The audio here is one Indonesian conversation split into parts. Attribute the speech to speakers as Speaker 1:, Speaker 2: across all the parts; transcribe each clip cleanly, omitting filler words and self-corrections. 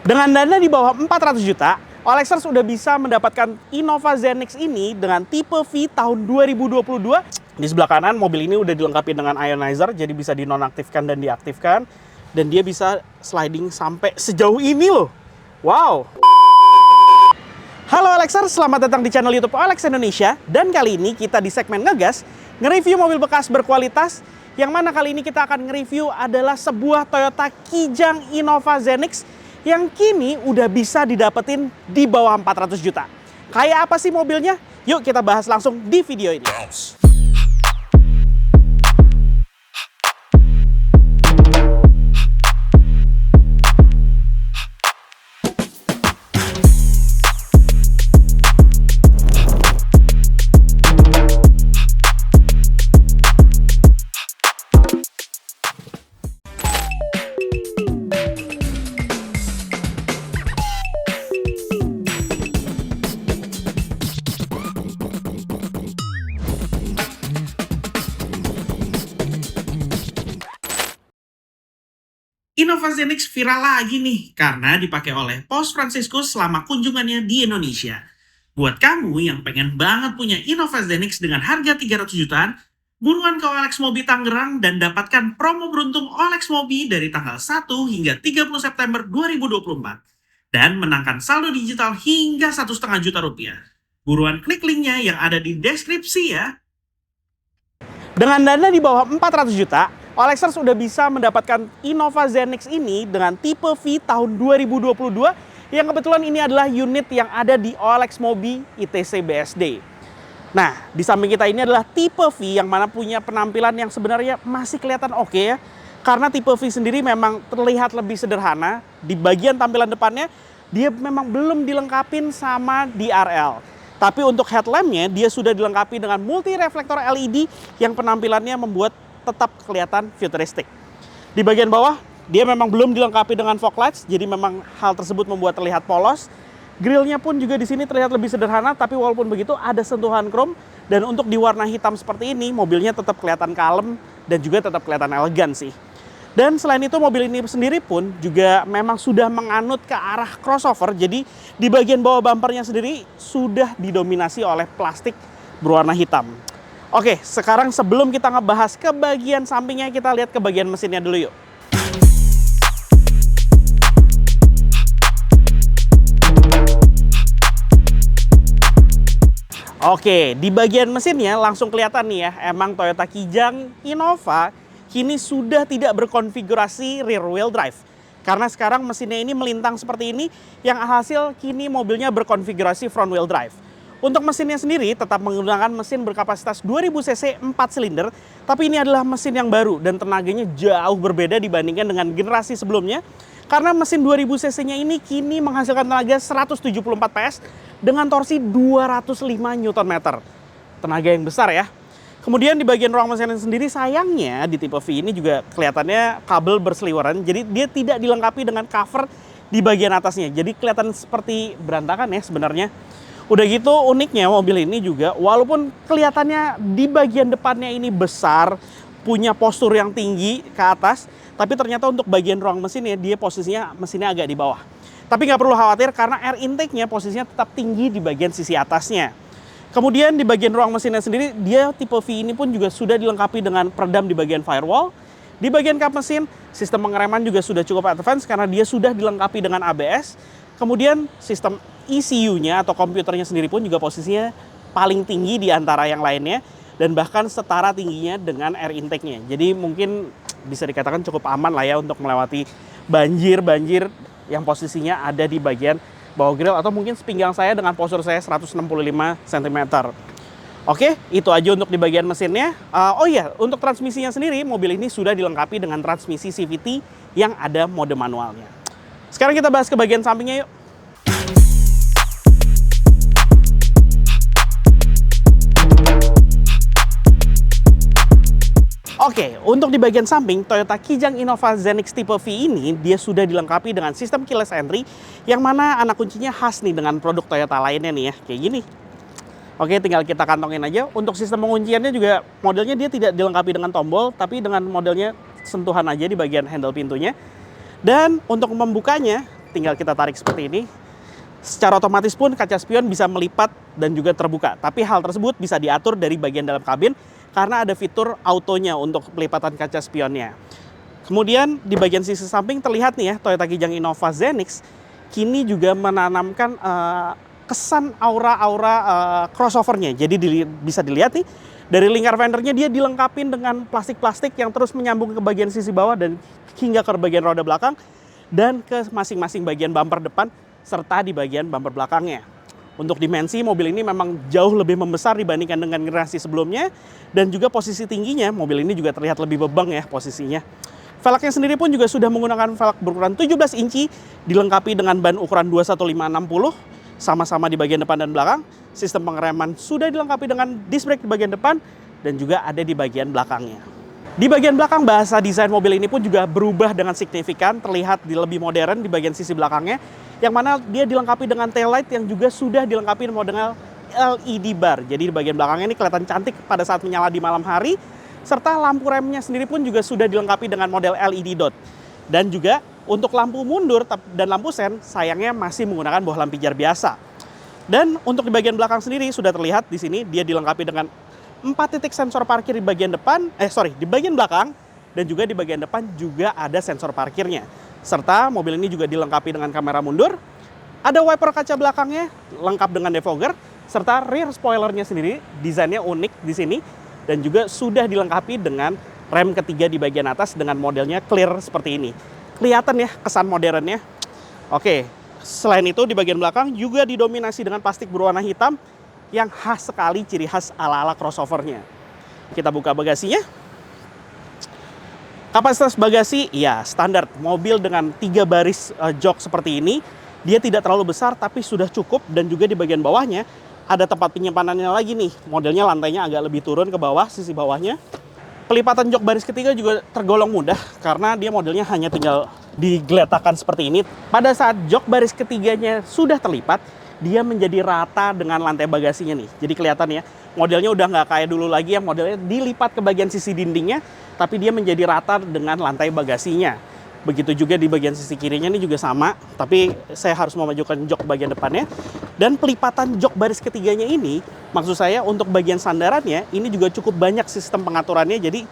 Speaker 1: Dengan dana di bawah 400 juta, OLXers sudah bisa mendapatkan Innova Zenix ini dengan tipe V tahun 2022. Di sebelah kanan, mobil ini udah dilengkapi dengan ionizer, jadi bisa dinonaktifkan dan diaktifkan. Dan dia bisa sliding sampai sejauh ini loh. Wow! Halo OLXers, selamat datang di channel YouTube OLX Indonesia. Dan kali ini kita di segmen Ngegas, nge-review mobil bekas berkualitas. Yang mana kali ini kita akan nge-review adalah sebuah Toyota Kijang Innova Zenix yang kini udah bisa didapetin di bawah 400 juta. Kayak apa sih mobilnya? Yuk kita bahas langsung di video ini. Innova Zenix viral lagi nih karena dipakai oleh Paus Fransiskus selama kunjungannya di Indonesia. Buat kamu yang pengen banget punya Innova Zenix dengan harga 300 jutaan, buruan ke OLX Mobi Tangerang dan dapatkan promo beruntung OLX Mobi dari tanggal 1 hingga 30 September 2024 dan menangkan saldo digital hingga 1,5 juta rupiah. Buruan klik linknya yang ada di deskripsi ya. Dengan dana di bawah 400 juta, OLXers sudah bisa mendapatkan Innova Zenix ini dengan tipe V tahun 2022 yang kebetulan ini adalah unit yang ada di OLX Mobi ITC BSD. Nah, di samping kita ini adalah tipe V yang mana punya penampilan yang sebenarnya masih kelihatan oke ya. Karena tipe V sendiri memang terlihat lebih sederhana. Di bagian tampilan depannya, dia memang belum dilengkapin sama DRL. Tapi untuk headlampnya, dia sudah dilengkapi dengan multi reflektor LED yang penampilannya membuat tetap kelihatan futuristik. Di bagian bawah, dia memang belum dilengkapi dengan fog lights, jadi memang hal tersebut membuat terlihat polos. Grillnya pun juga di sini terlihat lebih sederhana, tapi walaupun begitu ada sentuhan chrome. Dan untuk di warna hitam seperti ini, mobilnya tetap kelihatan kalem dan juga tetap kelihatan elegan sih. Dan selain itu, mobil ini sendiri pun juga memang sudah menganut ke arah crossover. Jadi di bagian bawah bumpernya sendiri sudah didominasi oleh plastik berwarna hitam. Oke, sekarang sebelum kita ngebahas ke bagian sampingnya, kita lihat ke bagian mesinnya dulu yuk. Oke, di bagian mesinnya langsung kelihatan nih ya, emang Toyota Kijang Innova kini sudah tidak berkonfigurasi rear wheel drive. Karena sekarang mesinnya ini melintang seperti ini, yang hasil kini mobilnya berkonfigurasi front wheel drive. Untuk mesinnya sendiri tetap menggunakan mesin berkapasitas 2000 cc 4 silinder, tapi ini adalah mesin yang baru dan tenaganya jauh berbeda dibandingkan dengan generasi sebelumnya. Karena mesin 2000 cc-nya ini kini menghasilkan tenaga 174 PS dengan torsi 205 Nm. Tenaga yang besar ya. Kemudian di bagian ruang mesin sendiri sayangnya di tipe V ini juga kelihatannya kabel berseliweran, jadi dia tidak dilengkapi dengan cover di bagian atasnya. Jadi kelihatan seperti berantakan ya sebenarnya. Udah gitu uniknya mobil ini juga walaupun kelihatannya di bagian depannya ini besar, punya postur yang tinggi ke atas, tapi ternyata untuk bagian ruang mesinnya dia posisinya mesinnya agak di bawah. Tapi nggak perlu khawatir karena air intake-nya posisinya tetap tinggi di bagian sisi atasnya. Kemudian di bagian ruang mesinnya sendiri dia tipe V ini pun juga sudah dilengkapi dengan peredam di bagian firewall. Di bagian kap mesin, sistem pengereman juga sudah cukup advance karena dia sudah dilengkapi dengan ABS. Kemudian sistem ECU-nya atau komputernya sendiri pun juga posisinya paling tinggi di antara yang lainnya dan bahkan setara tingginya dengan air intake-nya. Jadi mungkin bisa dikatakan cukup aman lah ya untuk melewati banjir-banjir yang posisinya ada di bagian bawah grill atau mungkin sepinggang saya dengan postur saya 165 cm. Oke, itu aja untuk di bagian mesinnya. Oh iya, untuk transmisinya sendiri mobil ini sudah dilengkapi dengan transmisi CVT yang ada mode manualnya. Sekarang kita bahas ke bagian sampingnya yuk. Oke, untuk di bagian samping Toyota Kijang Innova Zenix tipe V ini dia sudah dilengkapi dengan sistem keyless entry yang mana anak kuncinya khas nih dengan produk Toyota lainnya nih ya, kayak gini. Oke, tinggal kita kantongin aja. Untuk sistem pengunciannya juga modelnya dia tidak dilengkapi dengan tombol, tapi dengan modelnya sentuhan aja di bagian handle pintunya. Dan untuk membukanya, tinggal kita tarik seperti ini. Secara otomatis pun kaca spion bisa melipat dan juga terbuka. Tapi hal tersebut bisa diatur dari bagian dalam kabin karena ada fitur autonya untuk pelipatan kaca spionnya. Kemudian di bagian sisi samping terlihat nih ya, Toyota Kijang Innova Zenix kini juga menanamkan kesan aura-aura crossovernya. Jadi bisa dilihat nih, dari lingkar fendernya dia dilengkapi dengan plastik-plastik yang terus menyambung ke bagian sisi bawah dan hingga ke bagian roda belakang dan ke masing-masing bagian bumper depan serta di bagian bumper belakangnya. Untuk dimensi mobil ini memang jauh lebih membesar dibandingkan dengan generasi sebelumnya dan juga posisi tingginya mobil ini juga terlihat lebih bebang ya posisinya. Velgnya sendiri pun juga sudah menggunakan velg berukuran 17 inci dilengkapi dengan ban ukuran 215/60 sama-sama di bagian depan dan belakang. Sistem pengereman sudah dilengkapi dengan disc brake di bagian depan dan juga ada di bagian belakangnya. Di bagian belakang bahasa desain mobil ini pun juga berubah dengan signifikan, terlihat lebih modern di bagian sisi belakangnya, yang mana dia dilengkapi dengan tail light yang juga sudah dilengkapi model LED bar. Jadi di bagian belakangnya ini kelihatan cantik pada saat menyala di malam hari, serta lampu remnya sendiri pun juga sudah dilengkapi dengan model LED dot. Dan juga untuk lampu mundur dan lampu sen sayangnya masih menggunakan bohlam pijar biasa. Dan untuk di bagian belakang sendiri sudah terlihat di sini dia dilengkapi dengan 4 titik sensor parkir di bagian depan, di bagian belakang dan juga di bagian depan juga ada sensor parkirnya. Serta mobil ini juga dilengkapi dengan kamera mundur, ada wiper kaca belakangnya lengkap dengan defogger, serta rear spoilernya sendiri desainnya unik di sini dan juga sudah dilengkapi dengan rem ketiga di bagian atas dengan modelnya clear seperti ini. Kelihatan ya kesan modernnya. Oke, selain itu di bagian belakang juga didominasi dengan plastik berwarna hitam yang khas sekali, ciri khas ala-ala crossovernya. Kita buka bagasinya. Kapasitas bagasi ya standar mobil dengan 3 baris jok seperti ini. Dia tidak terlalu besar tapi sudah cukup, dan juga di bagian bawahnya ada tempat penyimpanannya lagi nih. Modelnya lantainya agak lebih turun ke bawah, sisi bawahnya. Pelipatan jok baris ketiga juga tergolong mudah karena dia modelnya hanya tinggal digeletakkan seperti ini. Pada saat jok baris ketiganya sudah terlipat, dia menjadi rata dengan lantai bagasinya nih. Jadi kelihatan ya, modelnya udah nggak kayak dulu lagi yang modelnya dilipat ke bagian sisi dindingnya, tapi dia menjadi rata dengan lantai bagasinya. Begitu juga di bagian sisi kirinya ini juga sama, tapi saya harus memajukan jok bagian depannya. Dan pelipatan jok baris ketiganya ini, maksud saya untuk bagian sandarannya, ini juga cukup banyak sistem pengaturannya. Jadi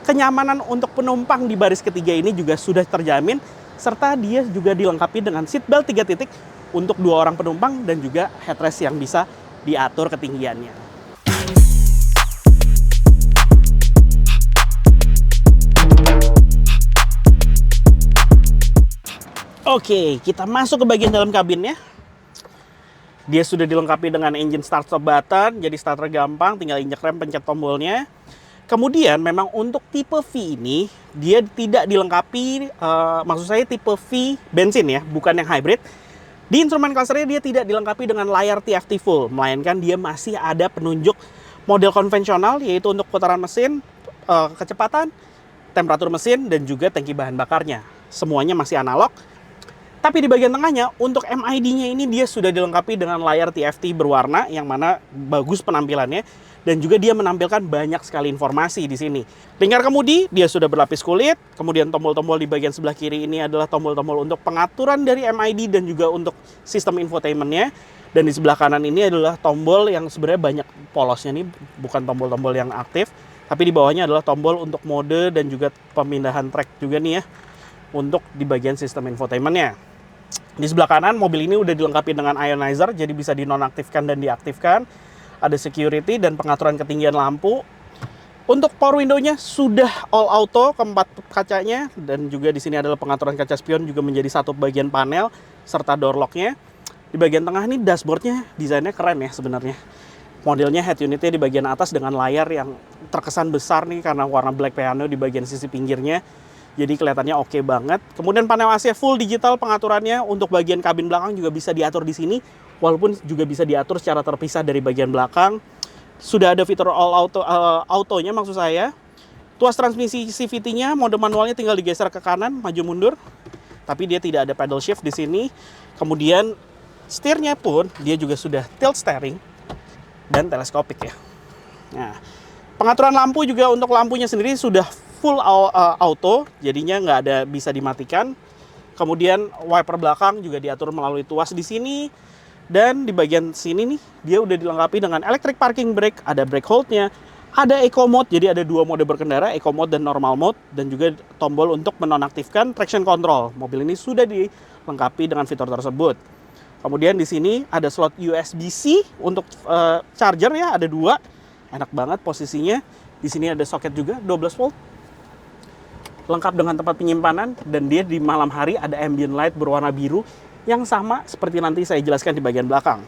Speaker 1: kenyamanan untuk penumpang di baris ketiga ini juga sudah terjamin, serta dia juga dilengkapi dengan seat belt 3 titik untuk 2 orang penumpang dan juga headrest yang bisa diatur ketinggiannya. Oke, kita masuk ke bagian dalam kabinnya. Dia sudah dilengkapi dengan engine start stop button, jadi starter gampang, tinggal injek rem, pencet tombolnya. Kemudian memang untuk tipe V ini, dia tidak dilengkapi, maksud saya tipe V bensin ya, bukan yang hybrid. Di instrumen clusternya dia tidak dilengkapi dengan layar TFT full, melainkan dia masih ada penunjuk model konvensional, yaitu untuk putaran mesin, kecepatan, temperatur mesin, dan juga tangki bahan bakarnya. Semuanya masih analog. Tapi di bagian tengahnya, untuk MID-nya ini dia sudah dilengkapi dengan layar TFT berwarna, yang mana bagus penampilannya, dan juga dia menampilkan banyak sekali informasi di sini. Lingkar kemudi dia sudah berlapis kulit, kemudian tombol-tombol di bagian sebelah kiri ini adalah tombol-tombol untuk pengaturan dari MID dan juga untuk sistem infotainment-nya. Dan di sebelah kanan ini adalah tombol yang sebenarnya banyak polosnya nih, bukan tombol-tombol yang aktif, tapi di bawahnya adalah tombol untuk mode dan juga pemindahan track juga nih ya, untuk di bagian sistem infotainment-nya. Di sebelah kanan mobil ini udah dilengkapi dengan ionizer, jadi bisa dinonaktifkan dan diaktifkan. Ada security dan pengaturan ketinggian lampu. Untuk power window-nya sudah all auto, keempat kacanya, dan juga di sini adalah pengaturan kaca spion juga menjadi satu bagian panel serta door lock-nya. Di bagian tengah ini dashboard-nya desainnya keren ya sebenarnya. Modelnya head unit-nya di bagian atas dengan layar yang terkesan besar nih karena warna black piano di bagian sisi pinggirnya. Jadi kelihatannya oke banget. Kemudian panel AC full digital pengaturannya. Untuk bagian kabin belakang juga bisa diatur di sini, walaupun juga bisa diatur secara terpisah dari bagian belakang. Sudah ada fitur all auto, autonya maksud saya. Tuas transmisi CVT-nya, mode manualnya tinggal digeser ke kanan, maju mundur. Tapi dia tidak ada pedal shift di sini. Kemudian setirnya pun dia juga sudah tilt steering dan teleskopik ya. Nah, pengaturan lampu juga untuk lampunya sendiri sudah full auto, jadinya nggak ada bisa dimatikan. Kemudian wiper belakang juga diatur melalui tuas di sini. Dan di bagian sini nih, dia udah dilengkapi dengan electric parking brake, ada brake hold-nya, ada eco mode, jadi ada dua mode berkendara, eco mode dan normal mode, dan juga tombol untuk menonaktifkan traction control. Mobil ini sudah dilengkapi dengan fitur tersebut. Kemudian di sini ada slot USB-C untuk charger ya, ada dua, enak banget posisinya. Di sini ada soket juga 12 volt, lengkap dengan tempat penyimpanan, dan dia di malam hari ada ambient light berwarna biru yang sama seperti nanti saya jelaskan di bagian belakang.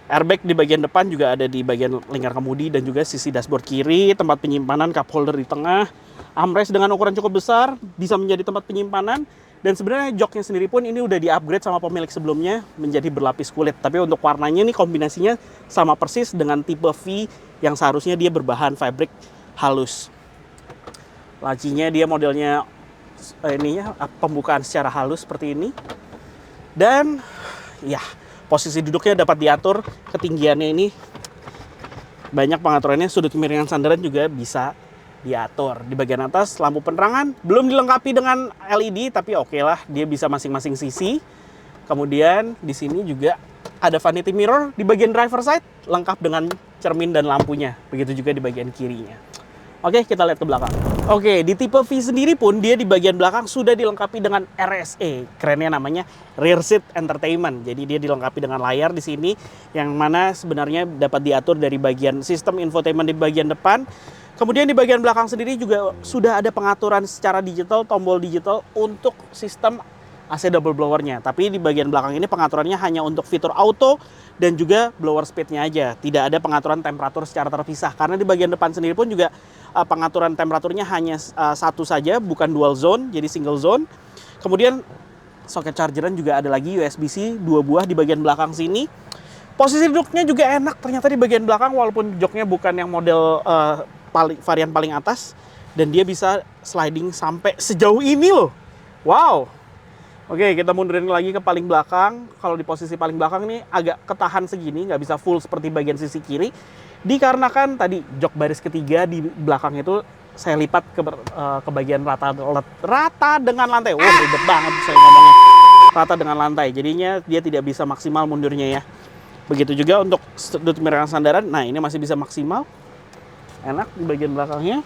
Speaker 1: Airbag di bagian depan juga ada di bagian lingkar kemudi dan juga sisi dashboard kiri, tempat penyimpanan, cup holder di tengah, armrest dengan ukuran cukup besar, bisa menjadi tempat penyimpanan, dan sebenarnya joknya sendiri pun ini udah di-upgrade sama pemilik sebelumnya menjadi berlapis kulit. Tapi untuk warnanya nih kombinasinya sama persis dengan tipe V yang seharusnya dia berbahan fabric halus. Lacinya dia modelnya pembukaan secara halus seperti ini. Dan ya, posisi duduknya dapat diatur, ketinggiannya ini banyak pengaturannya, sudut kemiringan sandaran juga bisa diatur. Di bagian atas lampu penerangan belum dilengkapi dengan LED, tapi oke lah, dia bisa masing-masing sisi. Kemudian di sini juga ada vanity mirror di bagian driver side, lengkap dengan cermin dan lampunya. Begitu juga di bagian kirinya. Oke, kita lihat ke belakang. Oke, di tipe V sendiri pun dia di bagian belakang sudah dilengkapi dengan RSE. Kerennya namanya Rear Seat Entertainment. Jadi dia dilengkapi dengan layar di sini yang mana sebenarnya dapat diatur dari bagian sistem infotainment di bagian depan. Kemudian di bagian belakang sendiri juga sudah ada pengaturan secara digital, tombol digital untuk sistem AC double blowernya. Tapi di bagian belakang ini pengaturannya hanya untuk fitur auto dan juga blower speednya aja. Tidak ada pengaturan temperatur secara terpisah. Karena di bagian depan sendiri pun juga pengaturan temperaturnya hanya satu saja, bukan dual zone, jadi single zone. Kemudian soket chargeran juga ada lagi USB-C 2 buah di bagian belakang sini. Posisi duduknya juga enak ternyata di bagian belakang, walaupun joknya bukan yang model varian paling atas, dan dia bisa sliding sampai sejauh ini loh. Wow. Oke, kita mundurin lagi ke paling belakang. Kalau di posisi paling belakang ini agak ketahan segini, nggak bisa full seperti bagian sisi kiri. Dikarenakan tadi jok baris ketiga di belakang itu saya lipat ke bagian rata dengan lantai. Wah, ribet banget saya ngomongnya. Rata dengan lantai, jadinya dia tidak bisa maksimal mundurnya ya. Begitu juga untuk sudut kemiringan sandaran. Nah, ini masih bisa maksimal. Enak di bagian belakangnya.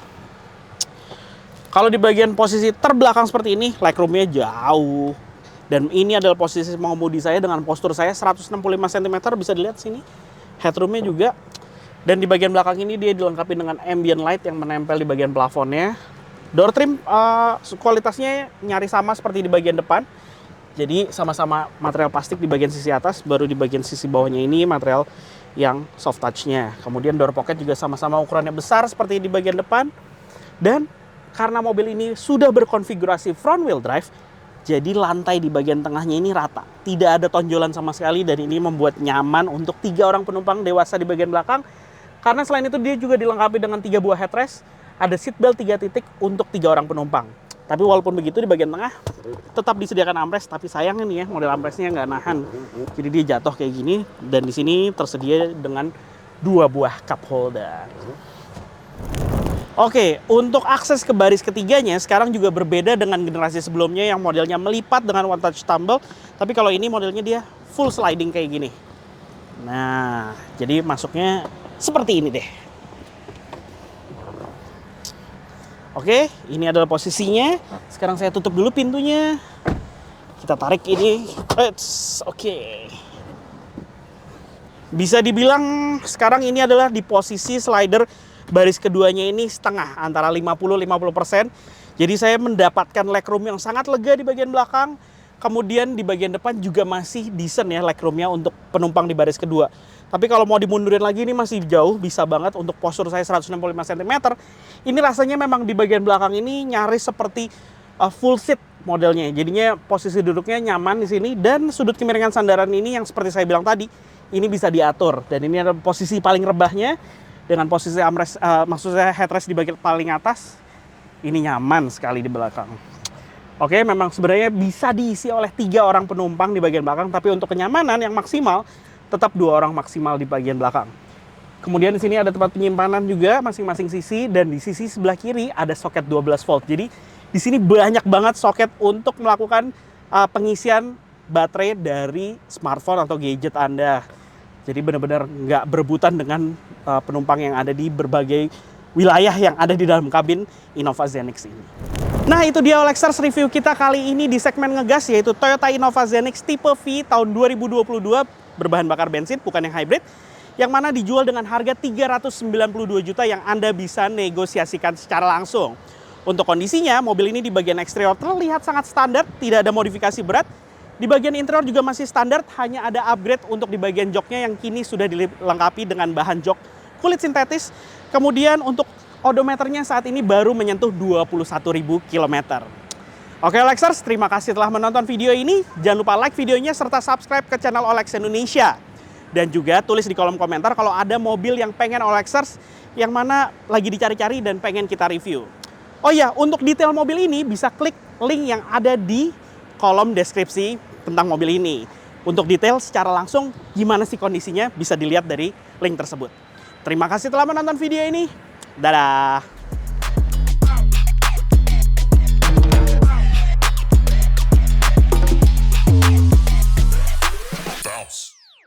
Speaker 1: Kalau di bagian posisi terbelakang seperti ini, legroomnya jauh. Dan ini adalah posisi pengemudi saya dengan postur saya 165 cm, bisa dilihat sini. Headroomnya juga. Dan di bagian belakang ini dia dilengkapi dengan ambient light yang menempel di bagian plafonnya. Door trim kualitasnya nyaris sama seperti di bagian depan. Jadi sama-sama material plastik di bagian sisi atas, baru di bagian sisi bawahnya ini material yang soft touch-nya. Kemudian door pocket juga sama-sama ukurannya besar seperti di bagian depan. Dan karena mobil ini sudah berkonfigurasi front wheel drive, jadi lantai di bagian tengahnya ini rata. Tidak ada tonjolan sama sekali, dan ini membuat nyaman untuk 3 orang penumpang dewasa di bagian belakang. Karena selain itu dia juga dilengkapi dengan 3 buah headrest, ada seat belt 3 titik untuk 3 orang penumpang. Tapi walaupun begitu di bagian tengah tetap disediakan armrest, tapi sayang ini ya model armrestnya nggak nahan. Jadi dia jatuh kayak gini, dan di sini tersedia dengan 2 buah cup holder. Oke, untuk akses ke baris ketiganya sekarang juga berbeda dengan generasi sebelumnya yang modelnya melipat dengan one touch tumble. Tapi kalau ini modelnya dia full sliding kayak gini. Nah, jadi masuknya seperti ini deh. Oke, ini adalah posisinya. Sekarang saya tutup dulu pintunya. Kita tarik ini. Oke. Bisa dibilang sekarang ini adalah di posisi slider baris keduanya ini setengah, antara 50-50%. Jadi saya mendapatkan legroom yang sangat lega di bagian belakang. Kemudian di bagian depan juga masih decent ya legroomnya untuk penumpang di baris kedua. Tapi kalau mau dimundurin lagi ini masih jauh, bisa banget untuk postur saya 165 cm. Ini rasanya memang di bagian belakang ini nyaris seperti full seat modelnya. Jadinya posisi duduknya nyaman di sini, dan sudut kemiringan sandaran ini yang seperti saya bilang tadi, ini bisa diatur. Dan ini adalah posisi paling rebahnya dengan posisi armrest, maksudnya headrest di bagian paling atas. Ini nyaman sekali di belakang. Oke, memang sebenarnya bisa diisi oleh 3 orang penumpang di bagian belakang, tapi untuk kenyamanan yang maksimal tetap 2 orang maksimal di bagian belakang. Kemudian di sini ada tempat penyimpanan juga masing-masing sisi, dan di sisi sebelah kiri ada soket 12 volt. Jadi di sini banyak banget soket untuk melakukan pengisian baterai dari smartphone atau gadget Anda. Jadi benar-benar nggak berebutan dengan penumpang yang ada di berbagai wilayah yang ada di dalam kabin Innova Zenix ini. Nah, itu dia Olexers review kita kali ini di segmen ngegas, yaitu Toyota Innova Zenix tipe V tahun 2022 berbahan bakar bensin, bukan yang hybrid, yang mana dijual dengan harga 392 juta yang Anda bisa negosiasikan secara langsung. Untuk kondisinya, mobil ini di bagian eksterior terlihat sangat standar, tidak ada modifikasi berat. Di bagian interior juga masih standar, hanya ada upgrade untuk di bagian joknya yang kini sudah dilengkapi dengan bahan jok kulit sintetis. Kemudian untuk odometernya saat ini baru menyentuh 21.000 km. Oke Olexers, terima kasih telah menonton video ini. Jangan lupa like videonya serta subscribe ke channel Olex Indonesia. Dan juga tulis di kolom komentar kalau ada mobil yang pengen Olexers yang mana lagi dicari-cari dan pengen kita review. Oh ya, untuk detail mobil ini bisa klik link yang ada di kolom deskripsi tentang mobil ini. Untuk detail secara langsung gimana sih kondisinya bisa dilihat dari link tersebut. Terima kasih telah menonton video ini. Dadah!